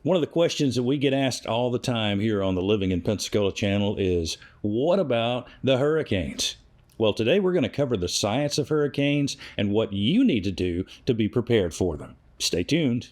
One of the questions that we get asked all the time here on the Living in Pensacola channel is, what about the hurricanes? Well, today we're going to cover the science of hurricanes and what you need to do to be prepared for them. Stay tuned.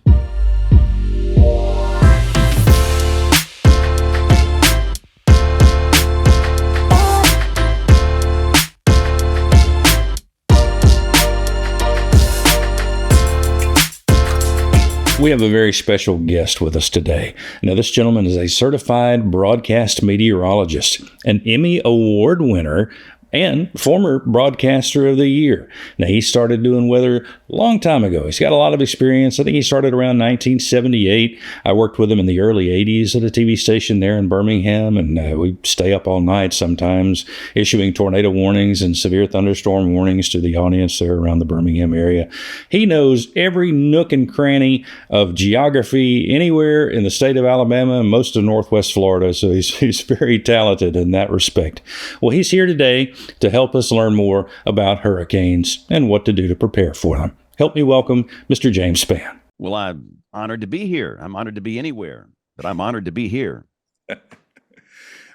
We have a very special guest with us today. Now, this gentleman is a certified broadcast meteorologist, an Emmy Award winner, and former broadcaster of the year. Now, he started doing weather a long time ago. He's got a lot of experience. I think he started around 1978. I worked with him in the early 80s at a TV station there in Birmingham, and we stay up all night sometimes issuing tornado warnings and severe thunderstorm warnings to the audience there around the Birmingham area. He knows every nook and cranny of geography anywhere in the state of Alabama and most of Northwest Florida, so he's very talented in that respect. Well, he's here today to help us learn more about hurricanes and what to do to prepare for them. Help me welcome Mr. James Spann. Well, I'm honored to be here. I'm honored to be anywhere, but I'm honored to be here.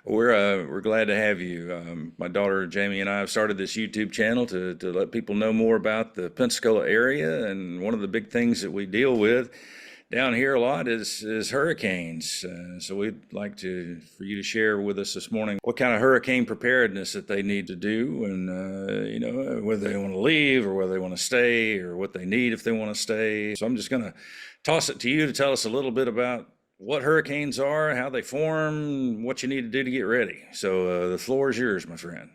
We're glad to have you. My daughter Jamie and I have started this YouTube channel to let people know more about the Pensacola area, and one of the big things that we deal with down here a lot is hurricanes. So we'd like for you to share with us this morning what kind of hurricane preparedness that they need to do, and whether they want to leave or whether they want to stay, or what they need if they want to stay. So I'm just going to toss it to you to tell us a little bit about what hurricanes are, how they form, what you need to do to get ready. So the floor is yours, my friend.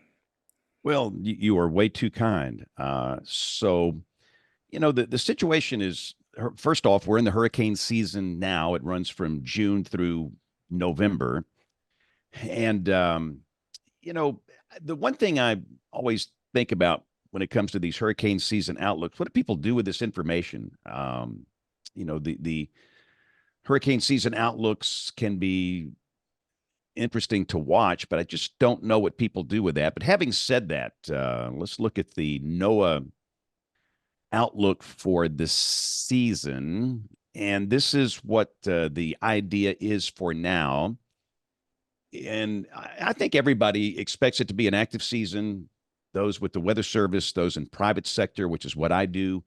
Well, you are way too kind. The situation is, first off, we're in the hurricane season now. It runs from June through November. And, the one thing I always think about when it comes to these hurricane season outlooks, what do people do with this information? The hurricane season outlooks can be interesting to watch, but I just don't know what people do with that. But having said that, let's look at the NOAA Outlook for this season. And this is what the idea is for now. And I think everybody expects it to be an active season. Those with the Weather Service, those in private sector, which is what I do.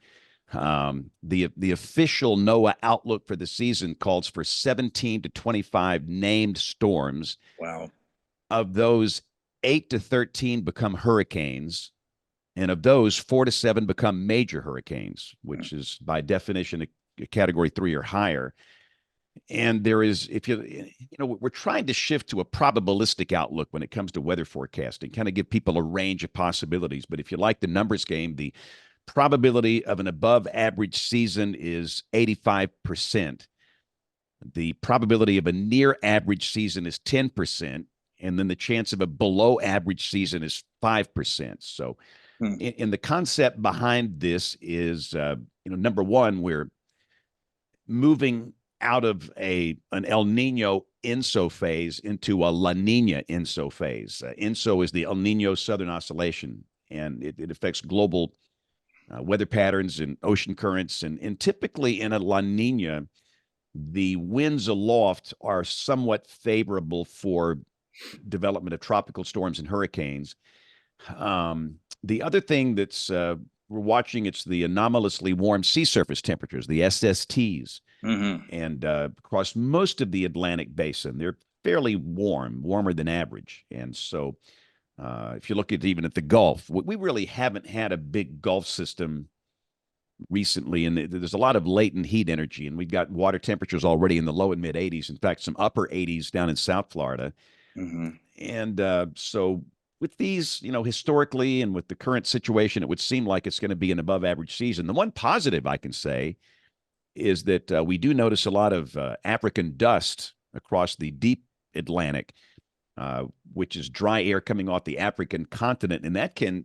The official NOAA Outlook for the season calls for 17 to 25 named storms. Wow. Of those, 8 to 13 become hurricanes. And of those, 4 to 7 become major hurricanes, which is by definition a category 3 or higher. And there is, we're trying to shift to a probabilistic outlook when it comes to weather forecasting, kind of give people a range of possibilities. But if you like the numbers game, the probability of an above average season is 85%. The probability of a near average season is 10%. And then the chance of a below average season is 5%. So in the concept behind this is, number one, we're moving out of an El Nino ENSO phase into a La Nina ENSO phase. ENSO is the El Nino Southern Oscillation, and it affects global weather patterns and ocean currents. And typically in a La Nina, the winds aloft are somewhat favorable for development of tropical storms and hurricanes. The other thing that's we're watching, it's the anomalously warm sea surface temperatures, the SSTs. Mm-hmm. And across most of the Atlantic basin, they're fairly warmer than average. And so if you look at even at the Gulf, we really haven't had a big Gulf system recently, and there's a lot of latent heat energy, and we've got water temperatures already in the low and mid 80s. In fact, some upper 80s down in South Florida. Mm-hmm. And so with these, historically and with the current situation, it would seem like it's going to be an above average season. The one positive I can say is that we do notice a lot of African dust across the deep Atlantic, which is dry air coming off the African continent, and that can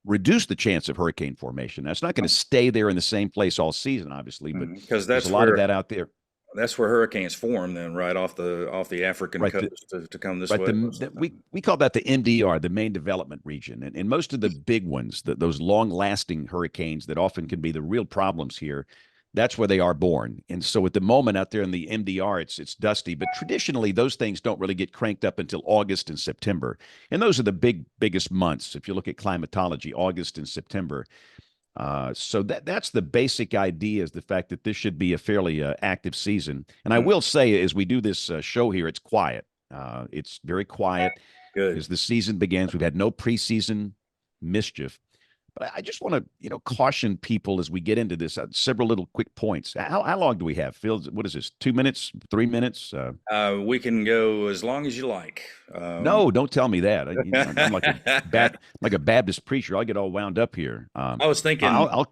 reduce the chance of hurricane formation. Now, it's not going to stay there in the same place all season, obviously, but because there's a lot of that out there. That's where hurricanes form, then, right off the African coast to come this way. We call that the MDR, the main development region, and most of the big ones, those long-lasting hurricanes that often can be the real problems here, That's where they are born. And so at the moment out there in the MDR, it's dusty. But traditionally, those things don't really get cranked up until August and September. And those are the biggest months. If you look at climatology, August and September. So that's the basic idea, is the fact that this should be a fairly active season. And I Mm, will say, as we do this show here, it's quiet. It's very quiet good. as the season begins. We've had no preseason mischief. But I just want to, caution people as we get into this. Several little quick points. How long do we have, Phil? What is this? 2 minutes? 3 minutes? We can go as long as you like. No, don't tell me that. I'm like a Baptist preacher. I'll get all wound up here. I was thinking, I'll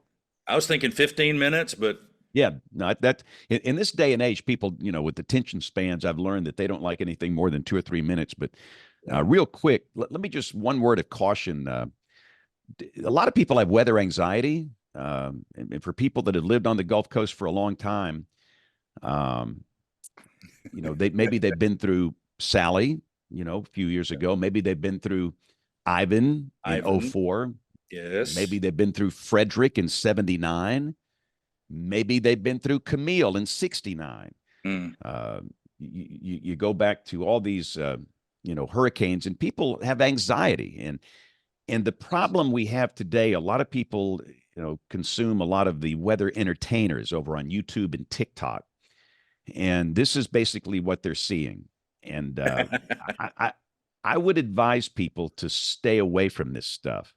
15 minutes, but Yeah, no, that in this day and age, people, with attention spans, I've learned that they don't like anything more than 2 or 3 minutes. But real quick, let me just one word of caution. A lot of people have weather anxiety, and for people that have lived on the Gulf Coast for a long time, um, they've been through Sally, a few years ago. Maybe they've been through Ivan in Ivan, '04. yes. Maybe they've been through Frederick in '79. Maybe they've been through Camille in '69. Mm, Uh, you go back to all these, hurricanes, and people have anxiety. And the problem we have today, a lot of people, consume a lot of the weather entertainers over on YouTube and TikTok. And this is basically what they're seeing. And I, I, I would advise people to stay away from this stuff.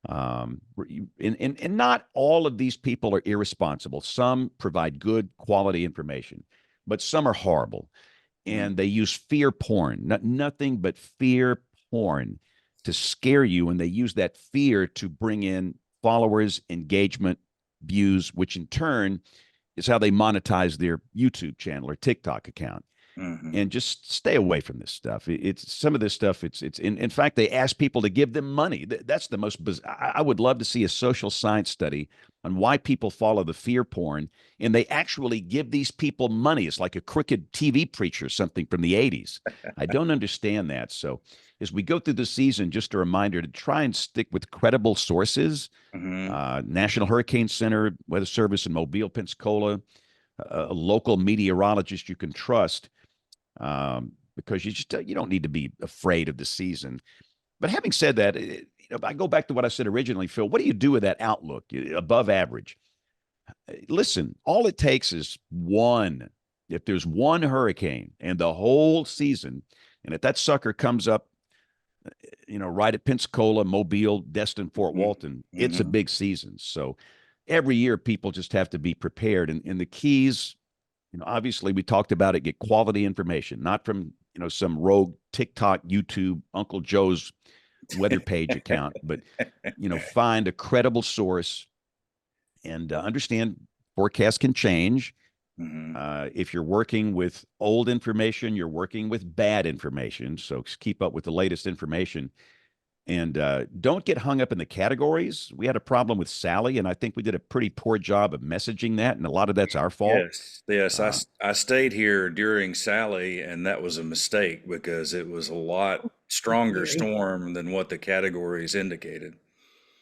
And not all of these people are irresponsible. Some provide good quality information, but some are horrible. mm, And they use fear porn, nothing but fear porn to scare you. And they use that fear to bring in followers, engagement, views, which in turn is how they monetize their YouTube channel or TikTok account. mhm. And just stay away from this stuff. It's some of this stuff. It's in fact, they ask people to give them money. That's the most bizarre. I would love to see a social science study on why people follow the fear porn, and they actually give these people money. It's like a crooked TV preacher, something from the '80s. I don't understand that. So as we go through the season, just a reminder to try and stick with credible sources. Mhm. National Hurricane Center, Weather Service in Mobile, Pensacola, a local meteorologist you can trust, because you don't need to be afraid of the season. But having said that, I go back to what I said originally, Phil. What do you do with that outlook above average? Listen, all it takes is one. If there's one hurricane and the whole season, and if that sucker comes up, right at Pensacola, Mobile, Destin, Fort Mm, Walton, it's a mhm. big season. So every year people just have to be prepared. And the keys, obviously we talked about it, get quality information, not from, some rogue TikTok, YouTube, Uncle Joe's weather page account, but, find a credible source and understand forecasts can change. Mhm. If you're working with old information, you're working with bad information. So keep up with the latest information. And don't get hung up in the categories. We had a problem with Sally, and I think we did a pretty poor job of messaging that. And a lot of that's our fault. Yes, yes. Uh, I stayed here during Sally, and that was a mistake because it was a lot stronger storm than what the categories indicated.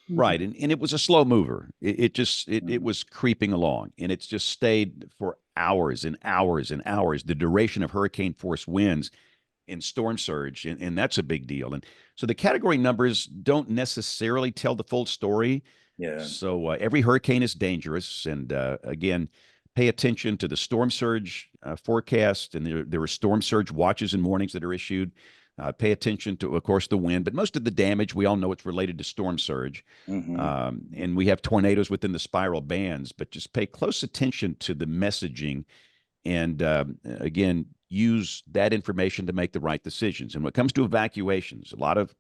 right. And it was a slow mover. It Mm, was creeping along, and it's just stayed for hours and hours and hours. The duration of hurricane force winds and storm surge, and that's a big deal. And so the category numbers don't necessarily tell the full story. yeah. So every hurricane is dangerous, and again, pay attention to the storm surge forecast, and there are storm surge watches and warnings that are issued. Pay attention to, of course, the wind, but most of the damage we all know it's related to storm surge. Hmm. And we have tornadoes within the spiral bands, but just pay close attention to the messaging and again, use that information to make the right decisions. And when it comes to evacuations, a lot of,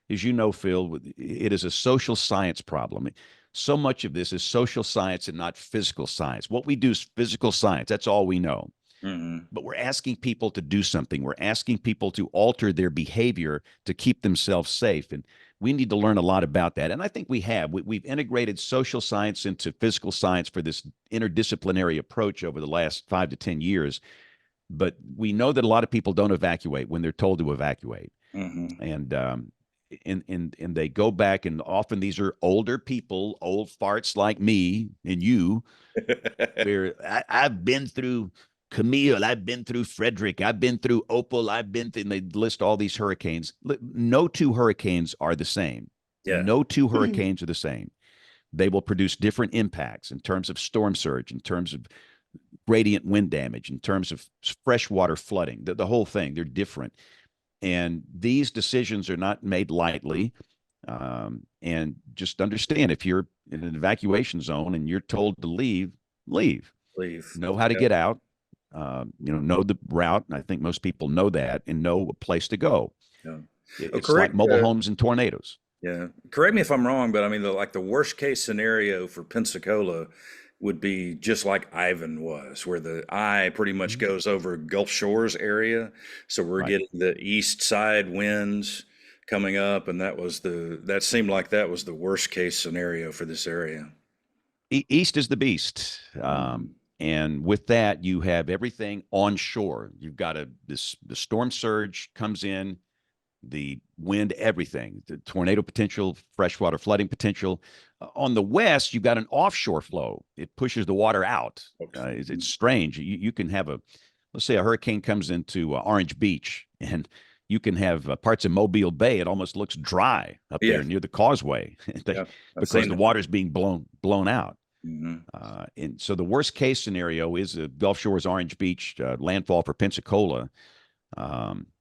as you know, Phil, it is a social science problem. So much of this is social science and not physical science. What we do is physical science. That's all we know. Hmm. But we're asking people to do something. We're asking people to alter their behavior to keep themselves safe. And we need to learn a lot about that. And I think we have. We've integrated social science into physical science for this interdisciplinary approach over the last 5 to 10 years. But we know that a lot of people don't evacuate when they're told to evacuate. Hmm. And and they go back, and often these are older people, old farts like me and you, where I've been through Camille, I've been through Frederick, I've been through Opal, I've been through, and they list all these hurricanes. No two hurricanes are the same. Yeah. No two hurricanes are the same. They will produce different impacts in terms of storm surge, in terms of gradient wind damage, in terms of freshwater flooding, the whole thing. They're different. And these decisions are not made lightly. And just understand, if you're in an evacuation zone and you're told to leave, leave. Leave. Know how to get out. Know the route. And I think most people know that, and know a place to go. Yeah. It's like mobile homes and tornadoes. Yeah. Correct me if I'm wrong, but I mean, the worst case scenario for Pensacola would be just like Ivan was, where the eye pretty much goes over Gulf Shores area. So we're Right. getting the east side winds coming up, and that seemed like that was the worst case scenario for this area. East is the beast. And with that, you have everything onshore. You've got the storm surge comes in, the wind, everything, the tornado potential, freshwater flooding potential. On the west, you've got an offshore flow. It pushes the water out. It's strange. You can have let's say a hurricane comes into Orange Beach, and you can have parts of Mobile Bay. It almost looks dry up there near the causeway because the water's being blown out. And so the worst case scenario is a Gulf Shores, Orange Beach landfall for Pensacola.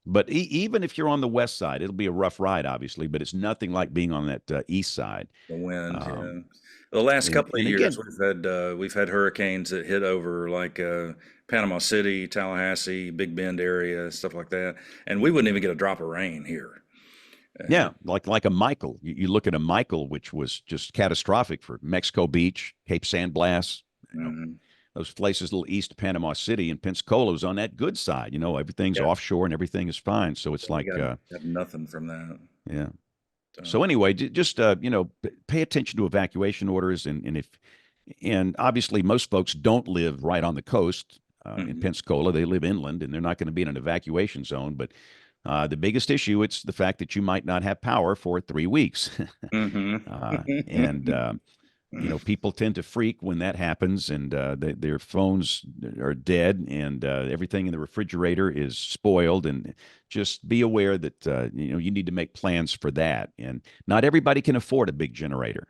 But even if you're on the west side, it'll be a rough ride, obviously, but it's nothing like being on that east side. The wind, The last couple of years, we've had hurricanes that hit over like Panama City, Tallahassee, Big Bend area, stuff like that, and we wouldn't even get a drop of rain here. Yeah, like a Michael. You look at a Michael, which was just catastrophic for Mexico Beach, Cape San Blas, those places a little east of Panama City, and Pensacola was on that good side. Everything's offshore and everything is fine. So it's like got nothing from that. Yeah. So anyway, just pay attention to evacuation orders, and obviously most folks don't live right on the coast in Pensacola. They live inland, and they're not going to be in an evacuation zone. But the biggest issue, it's the fact that you might not have power for 3 weeks. People tend to freak when that happens, and their phones are dead, and everything in the refrigerator is spoiled. And just be aware that you need to make plans for that. And not everybody can afford a big generator.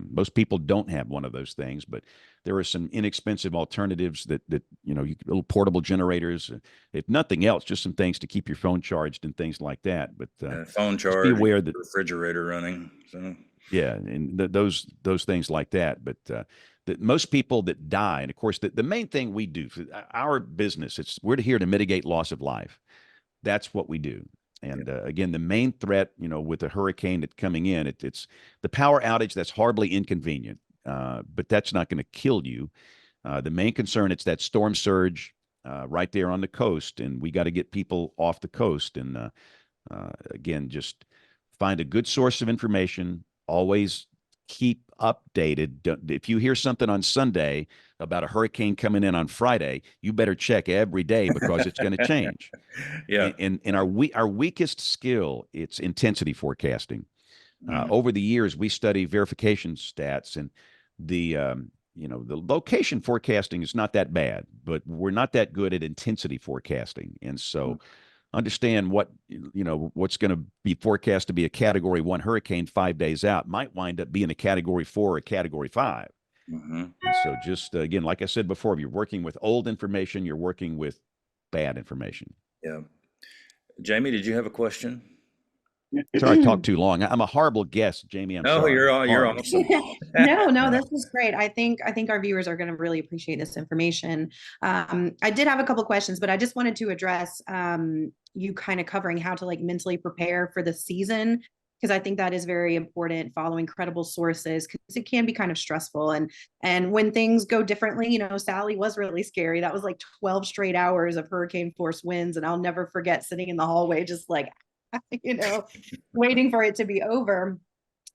Most people don't have one of those things, but there are some inexpensive alternatives that little portable generators, if nothing else, just some things to keep your phone charged and things like that. But phone charge, be aware that refrigerator running. So. Yeah, and those things like that. But that most people that die, and of course, the main thing we do for our business, we're here to mitigate loss of life. That's what we do. And again, the main threat, with a hurricane that's coming in, it's the power outage. That's horribly inconvenient, but that's not going to kill you. The main concern, it's that storm surge right there on the coast, and we got to get people off the coast. And again, just find a good source of information. Always keep updated. If you hear something on Sunday about a hurricane coming in on Friday, you better check every day, because it's going to change. And our weakest skill, it's intensity forecasting. Over the years, we study verification stats, and the location forecasting is not that bad, but we're not that good at intensity forecasting. And so understand what's going to be forecast to be a Category 1 hurricane 5 days out might wind up being a Category 4 or Category 5. And so just, again, like I said before, if you're working with old information, you're working with bad information. Yeah. Jamie, did you have a question? Sorry, I talked too long. I'm a horrible guest, Jamie. I'm sorry. You're awesome. No, this was great. I think our viewers are going to really appreciate this information. I did have a couple questions, but I just wanted to address you kind of covering how to mentally prepare for the season, because I think that is very important, following credible sources, because it can be kind of stressful. And when things go differently, Sally was really scary. That was like 12 straight hours of hurricane force winds. And I'll never forget sitting in the hallway, just waiting for it to be over.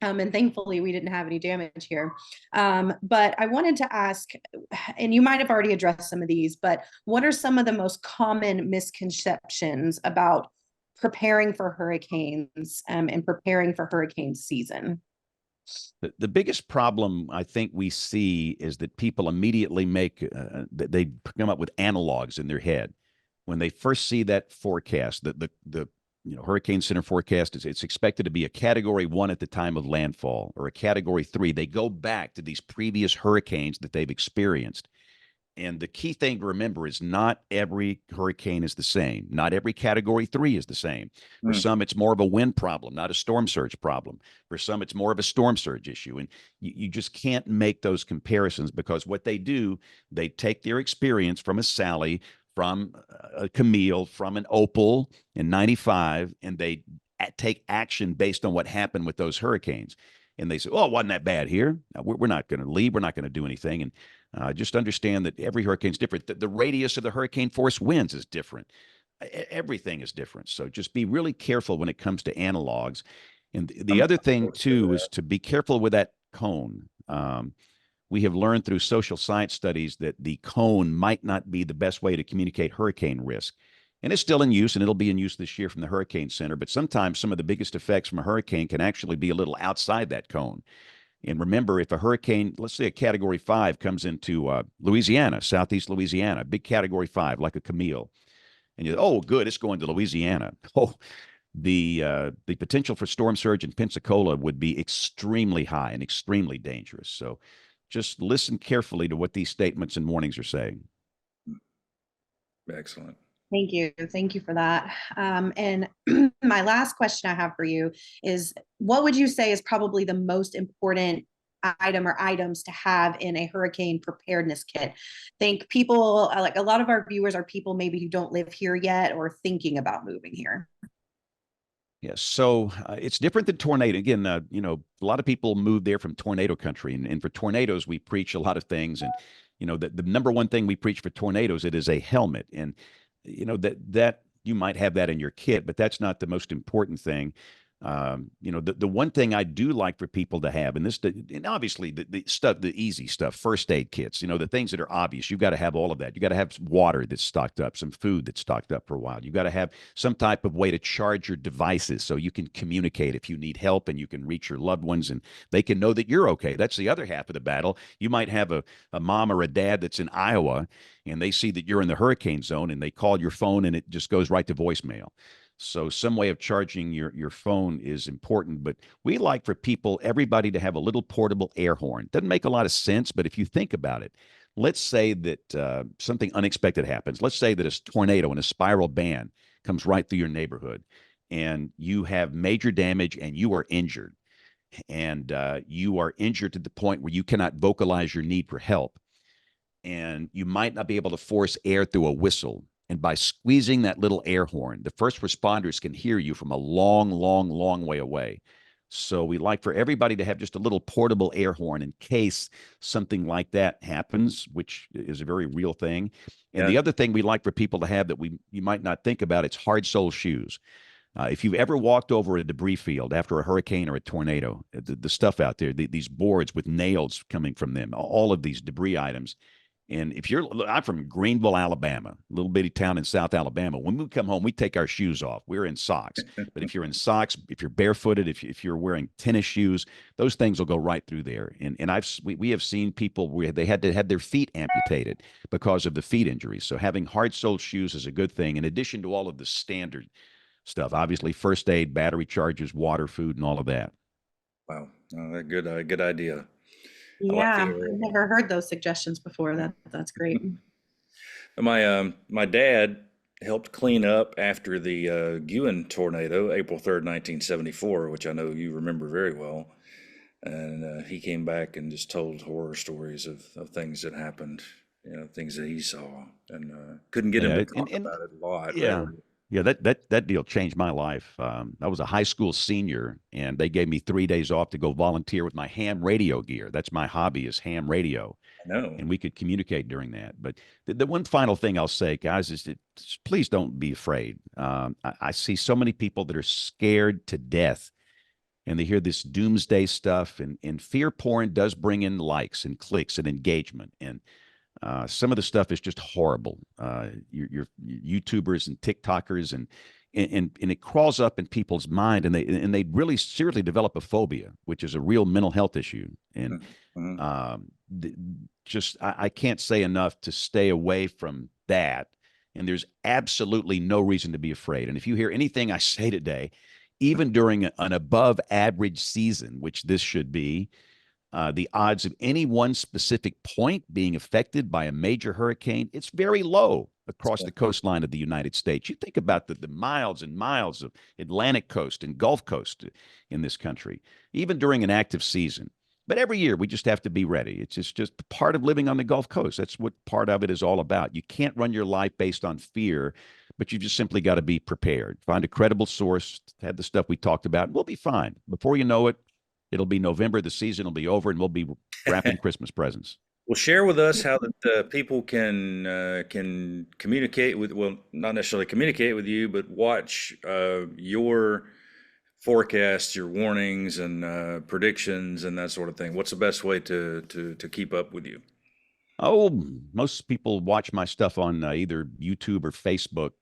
And thankfully we didn't have any damage here. But I wanted to ask, and you might have already addressed some of these, but what are some of the most common misconceptions about preparing for hurricanes and preparing for hurricane season? The biggest problem I think we see is that people immediately they come up with analogs in their head when they first see that forecast. The Hurricane Center forecast is it's expected to be a Category 1 at the time of landfall, or a Category 3. They go back to these previous hurricanes that they've experienced. And the key thing to remember is not every hurricane is the same. Not every Category 3 is the same. For some, it's more of a wind problem, not a storm surge problem. For some, it's more of a storm surge issue. And you just can't make those comparisons, because what they do, they take their experience from a Sally, from a Camille, from an Opal in 95, and they take action based on what happened with those hurricanes. And they say, oh, it wasn't that bad here. We're not going to leave. We're not going to do anything. And just understand that every hurricane is different. The radius of the hurricane force winds is different. Everything is different. So just be really careful when it comes to analogs. And the other thing, too, is to be careful with that cone. We have learned through social science studies that the cone might not be the best way to communicate hurricane risk. And it's still in use, and it'll be in use this year from the Hurricane Center. But sometimes some of the biggest effects from a hurricane can actually be a little outside that cone. And remember, if a hurricane, let's say a Category 5 comes into Louisiana, southeast Louisiana, big Category 5, like a Camille, and you, oh, good, it's going to Louisiana. Oh, the potential for storm surge in Pensacola would be extremely high and extremely dangerous. So just listen carefully to what these statements and warnings are saying. Excellent. Thank you. Thank you for that. And my last question I have for you is, what would you say is probably the most important item or items to have in a hurricane preparedness kit? Think people, like a lot of our viewers are people maybe who don't live here yet or thinking about moving here. Yes, so it's different than tornado. Again, a lot of people move there from tornado country, and for tornadoes, we preach a lot of things. And the number one thing we preach for tornadoes, it is a helmet. And that you might have that in your kit, but that's not the most important thing. The one thing I do like for people to have, and obviously the stuff, the easy stuff, first aid kits, the things that are obvious, you've got to have all of that. You got to have water that's stocked up, some food that's stocked up for a while. You got to have some type of way to charge your devices so you can communicate if you need help, and you can reach your loved ones and they can know that you're okay. That's the other half of the battle. You might have a mom or a dad that's in Iowa, and they see that you're in the hurricane zone, and they call your phone and it just goes right to voicemail. So some way of charging your phone is important, but we like for everybody to have a little portable air horn. Doesn't make a lot of sense, but if you think about it, let's say that something unexpected happens. Let's say that a tornado and a spiral band comes right through your neighborhood, and you have major damage and you are injured. And you are injured to the point where you cannot vocalize your need for help. And you might not be able to force air through a whistle. And by squeezing that little air horn, the first responders can hear you from a long, long, long way away. So we like for everybody to have just a little portable air horn in case something like that happens, which is a very real thing. And the other thing we like for people to have that you might not think about, it's hard sole shoes. If you've ever walked over a debris field after a hurricane or a tornado, the stuff out there, these boards with nails coming from them, all of these debris items. And I'm from Greenville, Alabama, a little bitty town in South Alabama. When we come home, we take our shoes off. We're in socks. But if you're in socks, if you're barefooted, if you're wearing tennis shoes, those things will go right through there. And we have seen people where they had to have their feet amputated because of the feet injuries. So having hard-soled shoes is a good thing, in addition to all of the standard stuff. Obviously, first aid, battery chargers, water, food, and all of that. Wow, good idea. Yeah, I've never heard those suggestions before. That's great. My dad helped clean up after the Ewan tornado, April 3rd, 1974, which I know you remember very well. And he came back and just told horror stories of things that happened, things that he saw, and couldn't get him to talk about it a lot. Yeah. Yeah, that deal changed my life. I was a high school senior, and they gave me 3 days off to go volunteer with my ham radio gear. That's my hobby, is ham radio. I know. And we could communicate during that. But the one final thing I'll say, guys, is that please don't be afraid. I see so many people that are scared to death, and they hear this doomsday stuff, and fear porn does bring in likes and clicks and engagement. And some of the stuff is just horrible. Your YouTubers and TikTokers, and and it crawls up in people's mind, and they really seriously develop a phobia, which is a real mental health issue. And I can't say enough to stay away from that. And there's absolutely no reason to be afraid. And if you hear anything I say today, even during an above average season, which this should be, the odds of any one specific point being affected by a major hurricane, it's very low across the coastline of the United States. You think about the miles and miles of Atlantic coast and Gulf Coast in this country, even during an active season. But every year we just have to be ready. It's just part of living on the Gulf Coast. That's what part of it is all about. You can't run your life based on fear, but you just simply got to be prepared. Find a credible source, have the stuff we talked about, and we'll be fine. Before you know it, it'll be November, the season will be over, and we'll be wrapping Christmas presents. Well, share with us how that people can communicate with, well, not necessarily communicate with you, but watch your forecasts, your warnings, and predictions, and that sort of thing. What's the best way to keep up with you? Oh, most people watch my stuff on either YouTube or Facebook.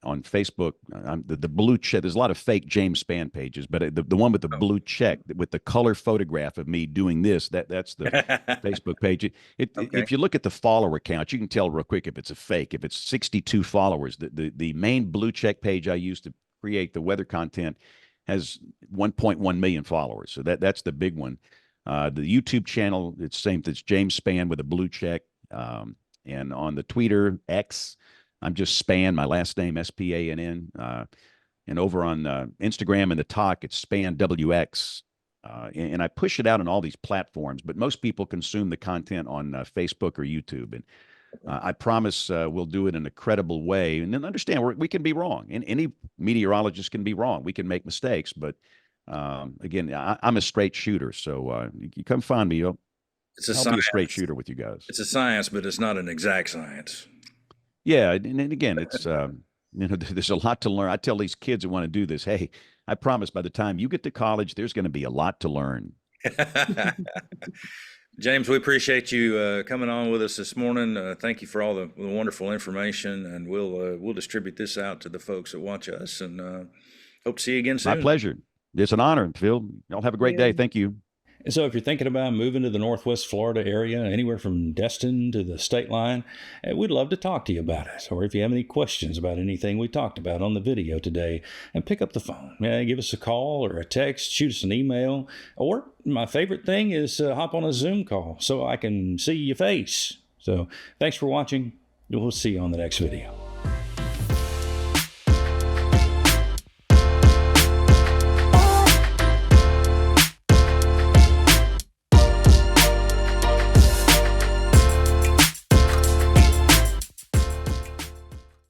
On Facebook, the blue check. There's a lot of fake James Spann pages, but the one with the blue check with the color photograph of me doing this, that's the Facebook page. If you look at the follower count, you can tell real quick if it's a fake. If it's 62 followers, the main blue check page I use to create the weather content has 1.1 million followers. So that's the big one. The YouTube channel, it's same. It's James Spann with a blue check. And on the Twitter X, I'm just Spann, my last name, Spann. And over on Instagram and the talk, it's Spann WX. And I push it out on all these platforms, but most people consume the content on Facebook or YouTube. And I promise we'll do it in a credible way. And then understand we can be wrong. And any meteorologist can be wrong. We can make mistakes. But again, I'm a straight shooter. So you come find me. I'll be a straight shooter with you guys. It's a science, but it's not an exact science. Yeah, and again, it's there's a lot to learn. I tell these kids who want to do this, hey, I promise by the time you get to college, there's going to be a lot to learn. James, we appreciate you coming on with us this morning. Thank you for all the wonderful information, and we'll distribute this out to the folks that watch us, and hope to see you again soon. My pleasure. It's an honor, Phil. Y'all have a great day. Thank you. And so if you're thinking about moving to the Northwest Florida area, anywhere from Destin to the state line, we'd love to talk to you about it. Or if you have any questions about anything we talked about on the video today, and pick up the phone. Give us a call or a text, shoot us an email. Or my favorite thing is hop on a Zoom call so I can see your face. So thanks for watching. We'll see you on the next video.